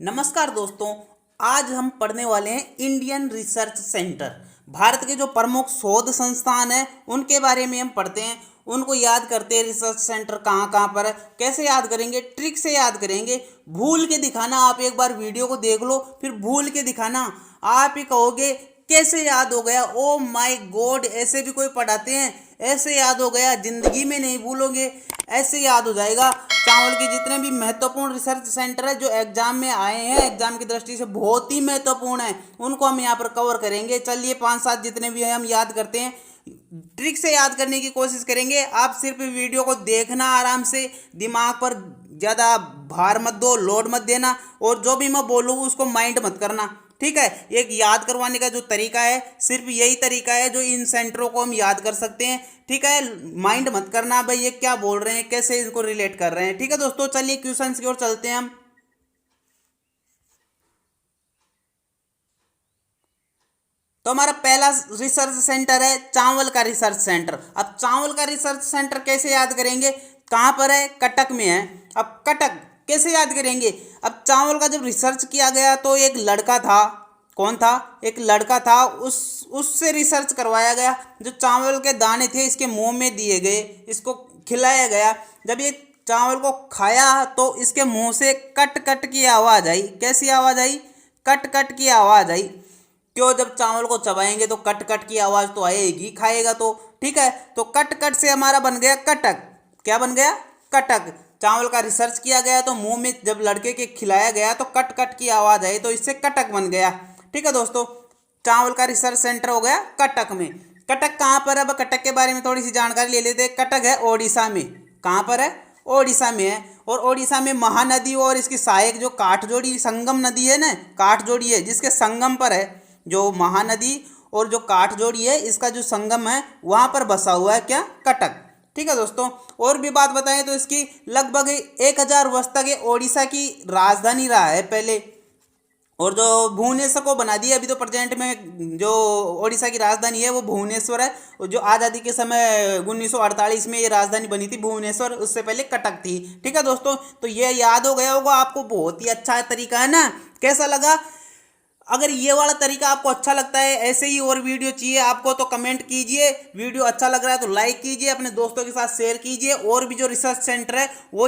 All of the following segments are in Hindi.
नमस्कार दोस्तों। आज हम पढ़ने वाले हैं इंडियन रिसर्च सेंटर। भारत के जो प्रमुख शोध संस्थान हैं उनके बारे में हम पढ़ते हैं, उनको याद करते हैं। रिसर्च सेंटर कहाँ कहाँ पर है, कैसे याद करेंगे, ट्रिक से याद करेंगे। भूल के दिखाना, आप एक बार वीडियो को देख लो फिर भूल के दिखाना, आप ही कहोगे कैसे याद हो गया, ओ माय गॉड, ऐसे भी कोई पढ़ाते हैं, ऐसे याद हो गया, जिंदगी में नहीं भूलोगे, ऐसे याद हो जाएगा। चावल के जितने भी महत्वपूर्ण रिसर्च सेंटर है जो एग्जाम में आए हैं, एग्जाम की दृष्टि से बहुत ही महत्वपूर्ण है, उनको हम यहाँ पर कवर करेंगे। चलिए 5-7 जितने भी हैं हम याद करते हैं, ट्रिक से याद करने की कोशिश करेंगे। आप सिर्फ वीडियो को देखना, आराम से दिमाग पर ज़्यादा भार मत दो, लोड मत देना, और जो भी मैं बोलूँ उसको माइंड मत करना, ठीक है। एक याद करवाने का जो तरीका है सिर्फ यही तरीका है जो इन सेंटरों को हम याद कर सकते हैं, ठीक है। माइंड मत करना भाई ये क्या बोल रहे हैं, कैसे इनको रिलेट कर रहे हैं, ठीक है दोस्तों। चलिए क्वेश्चंस की ओर चलते हैं हम। तो हमारा पहला रिसर्च सेंटर है चावल का रिसर्च सेंटर। अब चावल का रिसर्च सेंटर कैसे याद करेंगे, कहाँ पर है, कटक में है। अब कटक कैसे याद करेंगे, अब चावल का जब रिसर्च किया गया तो एक लड़का था, कौन था, एक लड़का था, उससे रिसर्च करवाया गया। जो चावल के दाने थे इसके मुंह में दिए गए, इसको खिलाया गया। जब ये चावल को खाया तो इसके मुंह से कट कट की आवाज़ आई। कैसी आवाज़ आई, कट कट की आवाज़ आई। क्यों, जब चावल को चबाएंगे तो कट कट की आवाज़ तो आएगी, खाएगा तो, ठीक है। तो कट कट से हमारा बन गया कटक। क्या बन गया, कटक। चावल का रिसर्च किया गया तो मुंह में जब लड़के के खिलाया गया तो कट कट की आवाज़ आई, तो इससे कटक बन गया, ठीक है दोस्तों। चावल का रिसर्च सेंटर हो गया कटक में। कटक कहाँ पर है, अब कटक के बारे में थोड़ी सी जानकारी ले लेते हैं। कटक है ओडिशा में। कहाँ पर है, ओडिशा में है। और ओडिशा में महानदी और इसकी सहायक जो काठजोड़ी संगम नदी है ना, काठजोड़ी है जिसके संगम पर है, जो महानदी और जो काठजोड़ी है इसका जो संगम है वहाँ पर बसा हुआ है क्या, कटक, ठीक है दोस्तों। और भी बात बताएं तो इसकी लगभग 1000 वर्ष तक ये ओडिशा की राजधानी रहा है पहले, और जो भुवनेश्वर को बना दिया। अभी तो प्रेजेंट में जो ओडिशा की राजधानी है वो भुवनेश्वर है, और जो आज़ादी के समय 1948 में ये राजधानी बनी थी भुवनेश्वर, उससे पहले कटक थी, ठीक है दोस्तों। तो ये याद हो गया होगा आपको, बहुत ही अच्छा तरीका है ना। कैसा लगा, अगर ये वाला तरीका आपको अच्छा लगता है, ऐसे ही और वीडियो चाहिए आपको तो कमेंट कीजिए। वीडियो अच्छा लग रहा है तो लाइक कीजिए, अपने दोस्तों के साथ शेयर कीजिए। और भी जो रिसर्च सेंटर है वो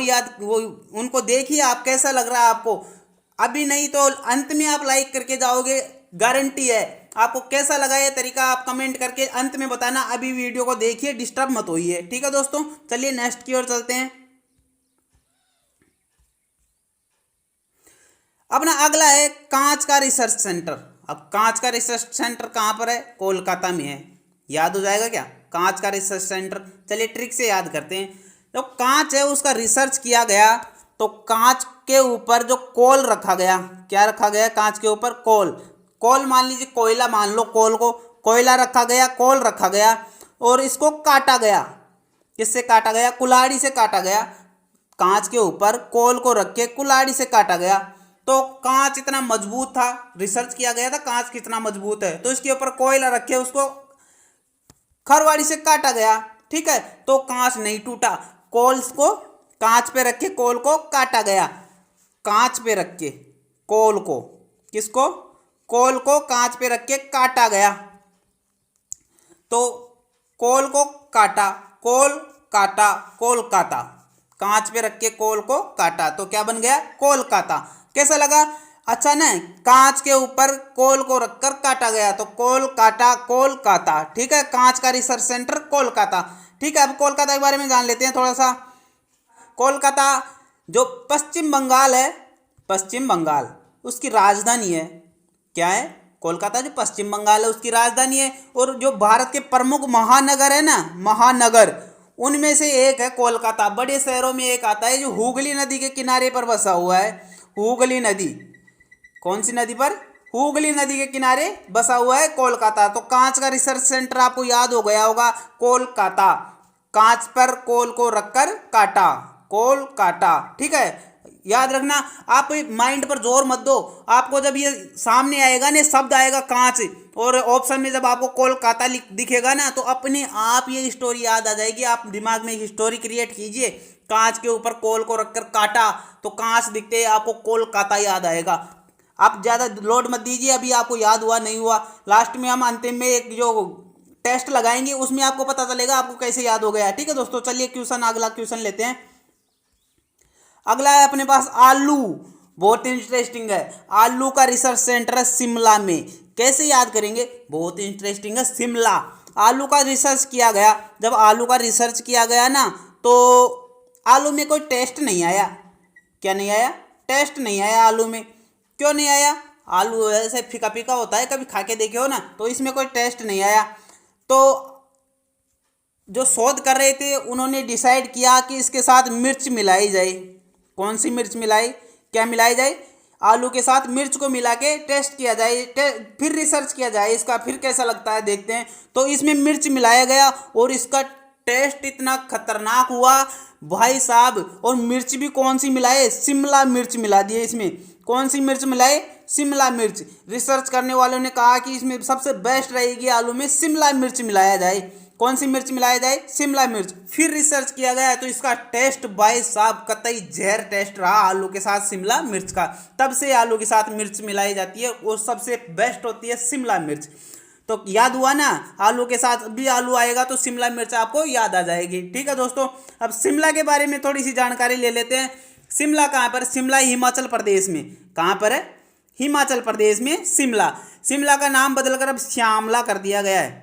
उनको देखिए आप, कैसा लग रहा है आपको। अभी नहीं तो अंत में आप लाइक करके जाओगे, गारंटी है। आपको कैसा लगा ये तरीका आप कमेंट करके अंत में बताना। अभी वीडियो को देखिए, डिस्टर्ब मत होइए, ठीक है दोस्तों। चलिए नेक्स्ट की ओर चलते हैं। अपना अगला है कांच का रिसर्च सेंटर। अब कांच का रिसर्च सेंटर कहाँ पर है, कोलकाता में है। याद हो जाएगा क्या, कांच का रिसर्च सेंटर। चलिए ट्रिक से याद करते हैं। जो कांच है उसका रिसर्च किया गया तो कांच के ऊपर जो कोल रखा गया, क्या रखा गया, कांच के ऊपर कोल। कोल मान लीजिए, कोयला मान लो, कोल को कोयला रखा गया, कोल रखा गया, और इसको काटा गया। किससे काटा गया, कुल्हाड़ी से काटा गया। कांच के ऊपर कोल को रख के कुल्हाड़ी से काटा गया। तो कांच इतना मजबूत था, रिसर्च किया गया था कांच कितना मजबूत है, तो इसके ऊपर कोयला रखे उसको खरवाड़ी से काटा गया, ठीक है। तो कांच नहीं टूटा, कोल्स को कांच पे रख के कोल को काटा गया। कांच पे रख के कोल को, किसको, कोल को कांच पे रख के काटा गया। तो कोल को काटा, कोल काटा, कोल काटा, कांच पे रख के कोल को काटा, तो क्या बन गया, कोलकाता। कैसा लगा, अच्छा ना। कांच के ऊपर कोल को रखकर काटा गया तो कोल काटा, कोलकाता, ठीक है। कांच का रिसर्च सेंटर कोलकाता, ठीक है। अब कोलकाता के बारे में जान लेते हैं थोड़ा सा। कोलकाता जो पश्चिम बंगाल है, पश्चिम बंगाल उसकी राजधानी है। क्या है, कोलकाता जो पश्चिम बंगाल है उसकी राजधानी है। और जो भारत के प्रमुख महानगर है ना, महानगर, उनमें से एक है कोलकाता। बड़े शहरों में एक आता है जो हुगली नदी के किनारे पर बसा हुआ है। हुगली नदी, कौन सी नदी पर, हुगली नदी के किनारे बसा हुआ है कोलकाता। तो कांच का रिसर्च सेंटर आपको याद हो गया होगा, कोलकाता। कांच पर कोल को रखकर काटा, कोल काटा, ठीक है। याद रखना, आप माइंड पर जोर मत दो। आपको जब ये सामने आएगा ना, शब्द आएगा कांच, और ऑप्शन में जब आपको कोलकाता दिखेगा ना, तो अपने आप ये स्टोरी याद आ जाएगी। आप दिमाग में एक स्टोरी क्रिएट कीजिए, कांच के ऊपर कोल को रखकर काटा तो कांच दिखते ही आपको कोलकाता याद आएगा। आप ज़्यादा लोड मत दीजिए, अभी आपको याद हुआ नहीं हुआ, लास्ट में हम अंतिम में एक जो टेस्ट लगाएंगे उसमें आपको पता चलेगा आपको कैसे याद हो गया। ठीक है दोस्तों, चलिए क्वेश्चन, अगला क्वेश्चन लेते हैं। अगला है अपने पास आलू, बहुत इंटरेस्टिंग है। आलू का रिसर्च सेंटर है शिमला में, कैसे याद करेंगे, बहुत इंटरेस्टिंग है। शिमला, आलू का रिसर्च किया गया। जब आलू का रिसर्च किया गया ना तो आलू में कोई टेस्ट नहीं आया। क्या नहीं आया, टेस्ट नहीं आया आलू में। क्यों नहीं आया, आलू ऐसे फीका फीका होता है, कभी खा के देखे हो ना, तो इसमें कोई टेस्ट नहीं आया। तो जो शोध कर रहे थे उन्होंने डिसाइड किया कि इसके साथ मिर्च मिलाई जाए। कौन सी मिर्च मिलाई, क्या मिलाई जाए, आलू के साथ मिर्च को मिला के टेस्ट किया जाए, फिर रिसर्च किया जाए इसका, फिर कैसा लगता है देखते हैं। तो इसमें मिर्च मिलाया गया और इसका टेस्ट इतना खतरनाक हुआ भाई साहब। और मिर्च भी कौन सी मिलाए, शिमला मिर्च मिला दिए इसमें। कौन सी मिर्च मिलाए, शिमला मिर्च। रिसर्च करने वालों ने कहा कि इसमें सबसे बेस्ट रहेगी आलू में शिमला मिर्च मिलाया जाए। कौन सी मिर्च मिलाया जाए, शिमला मिर्च। फिर रिसर्च किया गया तो इसका टेस्ट भाई साहब कतई जहर टेस्ट रहा आलू के साथ शिमला मिर्च का। तब से आलू के साथ मिर्च मिलाई जाती है और सबसे बेस्ट होती है शिमला मिर्च। तो याद हुआ ना, आलू के साथ भी आलू आएगा तो शिमला मिर्च आपको याद आ जाएगी। ठीक है दोस्तों, अब शिमला के बारे में थोड़ी सी जानकारी ले लेते हैं। शिमला कहाँ पर, शिमला हिमाचल प्रदेश में। कहाँ पर है, हिमाचल प्रदेश में शिमला। शिमला का नाम बदलकर अब श्यामला कर दिया गया है।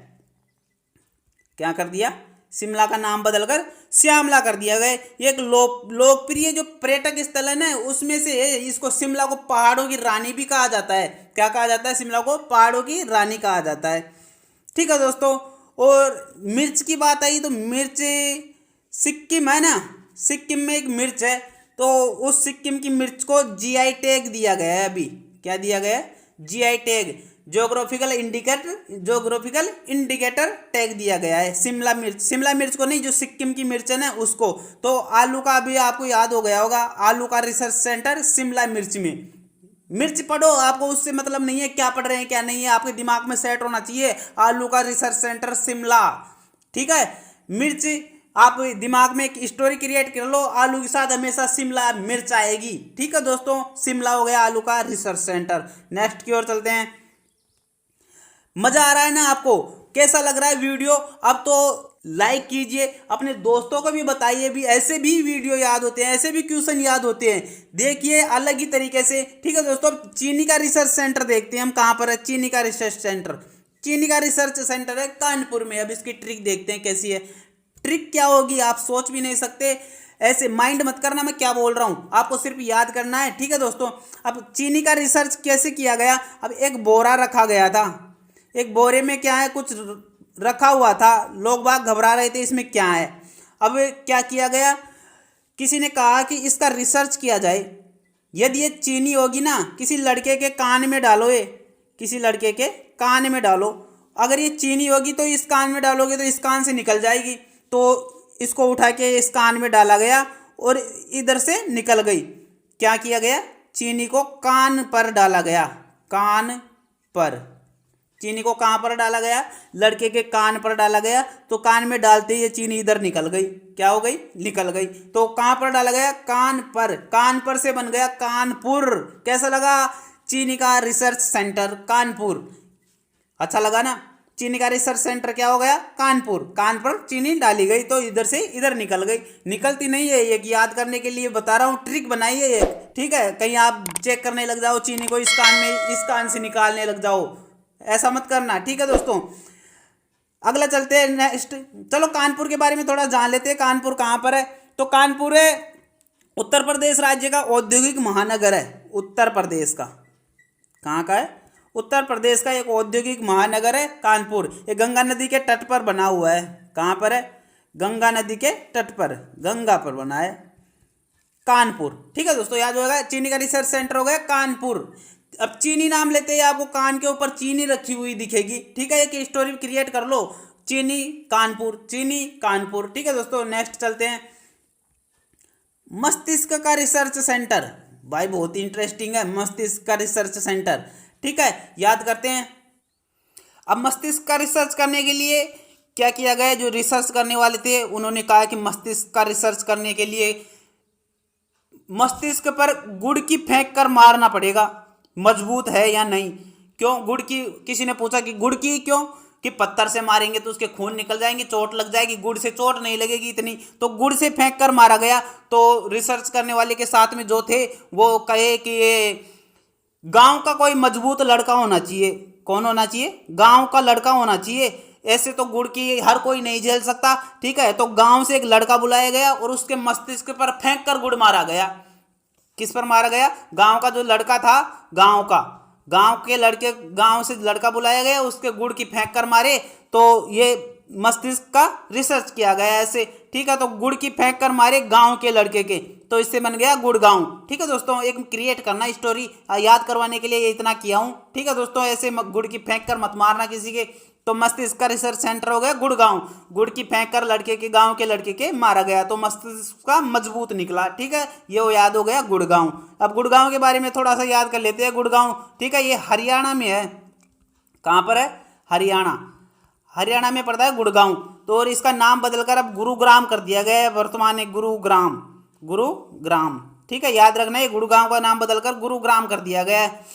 क्या कर दिया, शिमला का नाम बदलकर श्यामला कर दिया गया। एक लोकप्रिय जो पर्यटक स्थल है ना उसमें से इसको शिमला को पहाड़ों की रानी भी कहा जाता है। क्या कहा जाता है, शिमला को पहाड़ों की रानी कहा जाता है। ठीक है दोस्तों, और मिर्च की बात आई तो मिर्च सिक्किम है ना, सिक्किम में एक मिर्च है, तो उस सिक्किम की मिर्च को जीआई टैग दिया गया है अभी। क्या दिया गया है, GI tag, geographical indicator tag दिया गया है। शिमला मिर्च को नहीं, जो सिक्किम की मिर्च है ना उसको। तो आलू का भी आपको याद हो गया होगा, आलू का रिसर्च सेंटर शिमला मिर्च में। मिर्च पढ़ो, आपको उससे मतलब नहीं है क्या पढ़ रहे हैं क्या नहीं है, आपके दिमाग में सेट होना चाहिए आलू का रिसर्च सेंटर शिमला। ठीक है, मिर्च आप दिमाग में एक स्टोरी क्रिएट कर लो, आलू के साथ हमेशा शिमला मिर्च आएगी। ठीक है दोस्तों, शिमला हो गया आलू का रिसर्च सेंटर। नेक्स्ट की ओर चलते हैं। मजा आ रहा है ना आपको, कैसा लग रहा है वीडियो, अब तो लाइक कीजिए, अपने दोस्तों को भी बताइए भी ऐसे भी वीडियो याद होते हैं, ऐसे भी क्वेश्चन याद होते हैं, देखिए अलग ही तरीके से। ठीक है दोस्तों, चीनी का रिसर्च सेंटर देखते हैं हम कहाँ पर है। चीनी का रिसर्च सेंटर, चीनी का रिसर्च सेंटर है कानपुर में। अब इसकी ट्रिक देखते हैं कैसी है। ट्रिक क्या होगी आप सोच भी नहीं सकते, ऐसे माइंड मत करना मैं क्या बोल रहा हूँ, आपको सिर्फ याद करना है। ठीक है दोस्तों, अब चीनी का रिसर्च कैसे किया गया। अब एक बोरा रखा गया था, एक बोरे में क्या है, कुछ रखा हुआ था, लोग बाग घबरा रहे थे इसमें क्या है। अब क्या किया गया, किसी ने कहा कि इसका रिसर्च किया जाए। यदि ये चीनी होगी ना, किसी लड़के के कान में डालो, ये किसी लड़के के कान में डालो, अगर ये चीनी होगी तो इस कान में डालोगे तो इस कान से निकल जाएगी। तो इसको उठा के इस कान में डाला गया और इधर से निकल गई। क्या किया गया, चीनी को कान पर डाला गया, कान पर। चीनी को कहाँ पर डाला गया, लड़के के कान पर डाला गया। तो कान में डालते ही ये चीनी इधर निकल गई, क्या हो गई, निकल गई। तो कहाँ पर डाला गया, कान पर। कान पर से बन गया कानपुर। कैसा लगा, चीनी का रिसर्च सेंटर कानपुर, अच्छा लगा ना। चीनी का रिसर्च सेंटर क्या हो गया, कानपुर। कान पर चीनी डाली गई तो इधर से इधर निकल गई। निकलती नहीं है, ये याद करने के लिए बता रहा हूँ, ट्रिक बनाइए ये। ठीक है, कहीं आप चेक करने लग जाओ चीनी को इस कान में, इस कान से निकालने लग जाओ, ऐसा मत करना। ठीक है दोस्तों, अगला चलते हैं नेक्स्ट। चलो कानपुर के बारे में थोड़ा जान लेते हैं, कानपुर कहाँ पर है। तो कानपुर है उत्तर प्रदेश राज्य का औद्योगिक महानगर है। उत्तर प्रदेश का, कहाँ का है, उत्तर प्रदेश का एक औद्योगिक महानगर है कानपुर। ये गंगा नदी के तट पर बना हुआ है। कहाँ पर है, गंगा नदी के तट पर, गंगा पर बना है कानपुर। ठीक है दोस्तों, याद होगा, चीनी का रिसर्च सेंटर हो गया कानपुर। अब चीनी नाम लेते हैं, आपको कान के ऊपर चीनी रखी हुई दिखेगी। ठीक है, एक स्टोरी क्रिएट कर लो, चीनी कानपुर, चीनी कानपुर। ठीक है दोस्तों, नेक्स्ट चलते हैं। मस्तिष्क का रिसर्च सेंटर, भाई बहुत इंटरेस्टिंग है मस्तिष्क का रिसर्च सेंटर। ठीक है, याद करते हैं। अब मस्तिष्क का रिसर्च करने के लिए क्या किया गया, जो रिसर्च करने वाले थे उन्होंने कहा कि मस्तिष्क का रिसर्च करने के लिए मस्तिष्क पर गुड़ की फेंक कर मारना पड़ेगा, मजबूत है या नहीं। क्यों गुड़ की, किसी ने पूछा कि गुड़ की क्यों, कि पत्थर से मारेंगे तो उसके खून निकल जाएंगे, चोट लग जाएगी, गुड़ से चोट नहीं लगेगी इतनी, तो गुड़ से फेंक कर मारा गया। तो रिसर्च करने वाले के साथ में जो थे वो कहे कि ये गांव का कोई मजबूत लड़का होना चाहिए। कौन होना चाहिए, गांव का लड़का होना चाहिए, ऐसे तो गुड़ की हर कोई नहीं झेल सकता। ठीक है, तो गांव से एक लड़का बुलाया गया और उसके मस्तिष्क पर फेंक कर गुड़ मारा गया। किस पर मारा गया, गांव का जो लड़का था, गांव के लड़के, गांव से लड़का बुलाया गया, उसके गुड़ की फेंक कर मारे, तो ये मस्तिष्क का रिसर्च किया गया ऐसे। ठीक है, तो गुड़ की फेंक कर मारे गांव के लड़के के, तो इससे बन गया गुड़गांव। ठीक है दोस्तों, एक क्रिएट करना स्टोरी याद करवाने के लिए ये इतना किया हूं। ठीक है दोस्तों, ऐसे गुड़ की फेंक कर मत मारना किसी के। तो मस्तिष्क का रिसर्च सेंटर हो गया गुड़गांव, गुड़ की फेंक कर लड़के के, गांव के लड़के के मारा गया, तो मस्तिष्क का मजबूत निकला। ठीक है, ये वो याद हो गया गुड़गांव। अब गुड़गांव के बारे में थोड़ा सा याद कर लेते हैं। गुड़गांव, ठीक है, ये हरियाणा में है। कहाँ पर है, हरियाणा में पड़ता है गुड़गांव। तो और इसका नाम बदलकर अब गुरुग्राम कर दिया गया है वर्तमान में, गुरुग्राम। ठीक है, याद रखना, ये गुड़गांव का नाम बदलकर गुरुग्राम कर दिया गया है।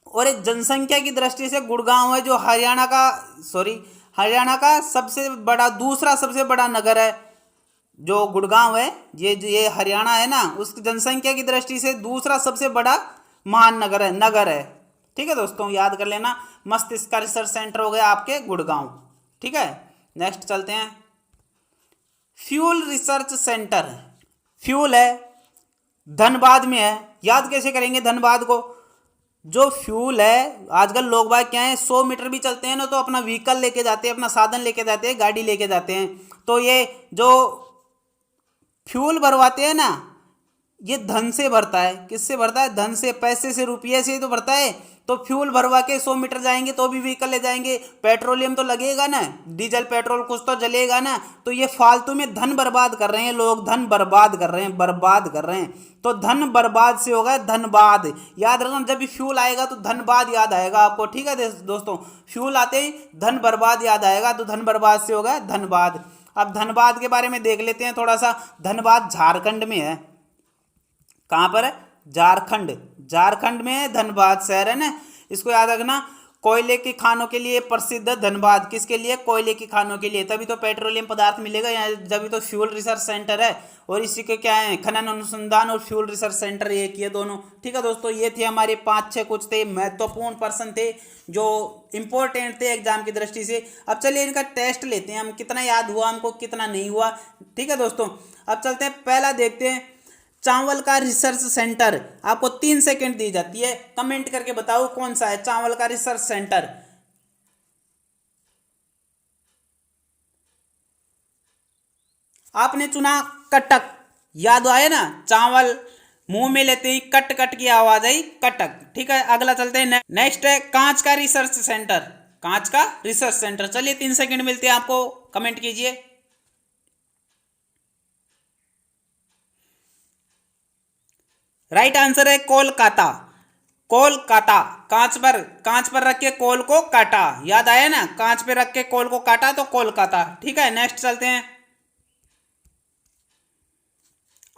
और एक जनसंख्या की दृष्टि से गुड़गांव है जो हरियाणा का सबसे बड़ा, दूसरा सबसे बड़ा नगर है। जो गुड़गांव है, ये हरियाणा है ना, उस जनसंख्या की दृष्टि से दूसरा सबसे बड़ा महानगर है, नगर है। ठीक है दोस्तों, याद कर लेना। मस्तिष्क का रिसर्च सेंटर हो गया आपके गुड़गांव। ठीक है, नेक्स्ट चलते हैं। फ्यूल रिसर्च सेंटर, फ्यूल है, धनबाद में है। याद कैसे करेंगे धनबाद को, जो फ्यूल है, आजकल लोग बाग क्या है, 100 मीटर भी चलते हैं ना तो अपना व्हीकल लेके जाते हैं, अपना साधन लेके जाते हैं, गाड़ी लेके जाते हैं। तो ये जो फ्यूल भरवाते हैं ना, ये धन से भरता है। किससे भरता है, धन से, पैसे से, रुपये से तो भरता है। तो फ्यूल भरवा के 100 मीटर जाएंगे तो भी व्हीकल ले जाएंगे, पेट्रोलियम तो लगेगा ना, डीजल पेट्रोल कुछ तो जलेगा ना। तो ये फालतू में धन बर्बाद कर रहे हैं लोग, धन बर्बाद कर रहे हैं। तो धन बर्बाद से होगा धनबाद। याद रखना, जब भी फ्यूल आएगा तो धनबाद याद आएगा आपको। ठीक है दोस्तों, फ्यूल आते ही धन बर्बाद याद आएगा, तो धन बर्बाद से होगा धनबाद। अब धनबाद के बारे में देख लेते हैं थोड़ा सा। धनबाद झारखंड में है। कहाँ पर है, झारखंड में है धनबाद शहर है ना, इसको याद रखना। कोयले की खानों के लिए प्रसिद्ध है धनबाद। किसके लिए, कोयले की खानों के लिए, तभी तो पेट्रोलियम पदार्थ मिलेगा यहाँ, जब तो फ्यूल रिसर्च सेंटर है। और इसी के क्या है, खनन अनुसंधान और फ्यूल रिसर्च सेंटर, एक ही है दोनों। ठीक है दोस्तों, ये थे हमारे 5-6 कुछ थे महत्वपूर्ण पर्सन थे जो इंपॉर्टेंट थे एग्जाम की दृष्टि से। अब चलिए इनका टेस्ट लेते हैं हम, कितना याद हुआ हमको, कितना नहीं हुआ। ठीक है दोस्तों, अब चलते हैं, पहला देखते हैं। चावल का रिसर्च सेंटर, आपको 3 सेकंड दी जाती है, कमेंट करके बताओ कौन सा है चावल का रिसर्च सेंटर। आपने चुना कटक, याद आया ना, चावल मुंह में लेते ही कट कट की आवाज आई, कटक। ठीक है, अगला चलते हैं। नेक्स्ट है कांच का रिसर्च सेंटर, कांच का रिसर्च सेंटर। चलिए 3 सेकंड मिलते हैं आपको, कमेंट कीजिए। राइट आंसर है कोलकाता, कांच पर रख के कोल को काटा, याद आया ना, कांच पे रख के कोल को काटा तो कोलकाता। ठीक है, नेक्स्ट चलते हैं।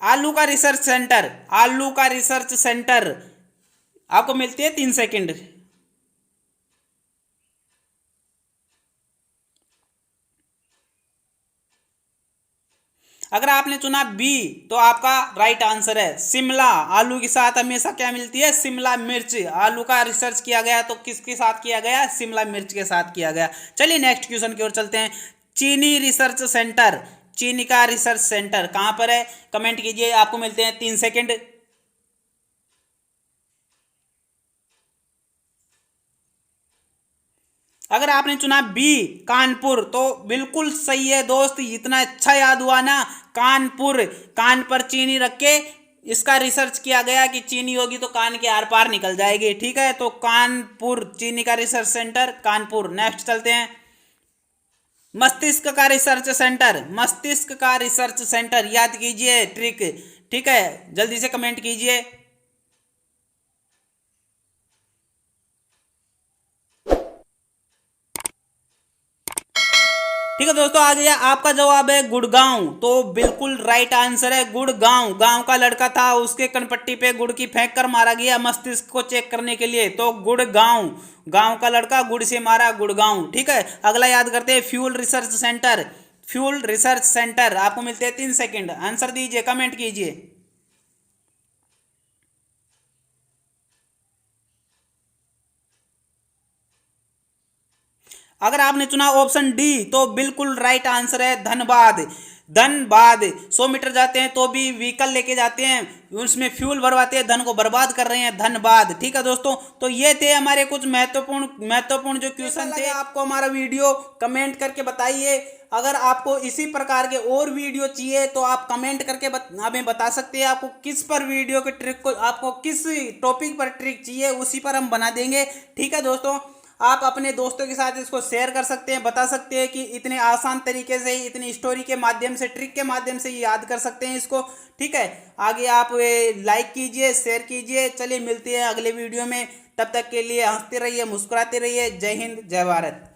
आलू का रिसर्च सेंटर, आपको मिलती है 3 सेकंड। अगर आपने चुना बी तो आपका राइट आंसर है शिमला। आलू के साथ हमेशा क्या मिलती है, शिमला मिर्च। आलू का रिसर्च किया गया तो किसके साथ किया गया, शिमला मिर्च के साथ किया गया। चलिए नेक्स्ट क्वेश्चन की ओर चलते हैं। चीनी रिसर्च सेंटर, चीनी का रिसर्च सेंटर कहां पर है, कमेंट कीजिए, आपको मिलते हैं 3 सेकंड। अगर आपने चुना बी कानपुर तो बिल्कुल सही है दोस्त, इतना अच्छा याद हुआ ना। कानपुर, कान पर चीनी रख के इसका रिसर्च किया गया कि चीनी होगी तो कान के आर पार निकल जाएगी। ठीक है, तो कानपुर, चीनी का रिसर्च सेंटर कानपुर। नेक्स्ट चलते हैं। मस्तिष्क का रिसर्च सेंटर, याद कीजिए ट्रिक। ठीक है, जल्दी से कमेंट कीजिए। ठीक है दोस्तों, आ गया आपका जवाब है गुड़गांव। तो बिल्कुल राइट आंसर है गुड़गांव। गांव का लड़का था, उसके कनपट्टी पे गुड़ की फेंक कर मारा गया मस्तिष्क को चेक करने के लिए। तो गुड़गांव, गांव का लड़का गुड़ से मारा, गुड़गांव। ठीक है, अगला याद करते हैं fuel research centre. Fuel research centre, आपको मिलते हैं 3 सेकंड, आंसर दीजिए, कमेंट कीजिए। अगर आपने चुना ऑप्शन डी तो बिल्कुल राइट आंसर है धनबाद। धनबाद 100 मीटर जाते हैं तो भी व्हीकल लेके जाते हैं, उसमें फ्यूल भरवाते हैं, धन को बर्बाद कर रहे हैं, धनबाद। ठीक है दोस्तों, तो ये थे हमारे कुछ महत्वपूर्ण महत्वपूर्ण जो क्वेश्चन थे। आपको हमारा वीडियो कमेंट करके बताइए। अगर आपको इसी प्रकार के और वीडियो चाहिए तो आप कमेंट करके हमें बता सकते हैं आपको किस पर वीडियो के ट्रिक को, आपको किस टॉपिक पर ट्रिक चाहिए, उसी पर हम बना देंगे। ठीक है दोस्तों, आप अपने दोस्तों के साथ इसको शेयर कर सकते हैं, बता सकते हैं कि इतने आसान तरीके से, इतनी स्टोरी के माध्यम से, ट्रिक के माध्यम से याद कर सकते हैं इसको। ठीक है, आगे आप लाइक कीजिए, शेयर कीजिए। चलिए मिलते हैं अगले वीडियो में, तब तक के लिए हंसते रहिए, मुस्कुराते रहिए। जय हिंद, जय भारत।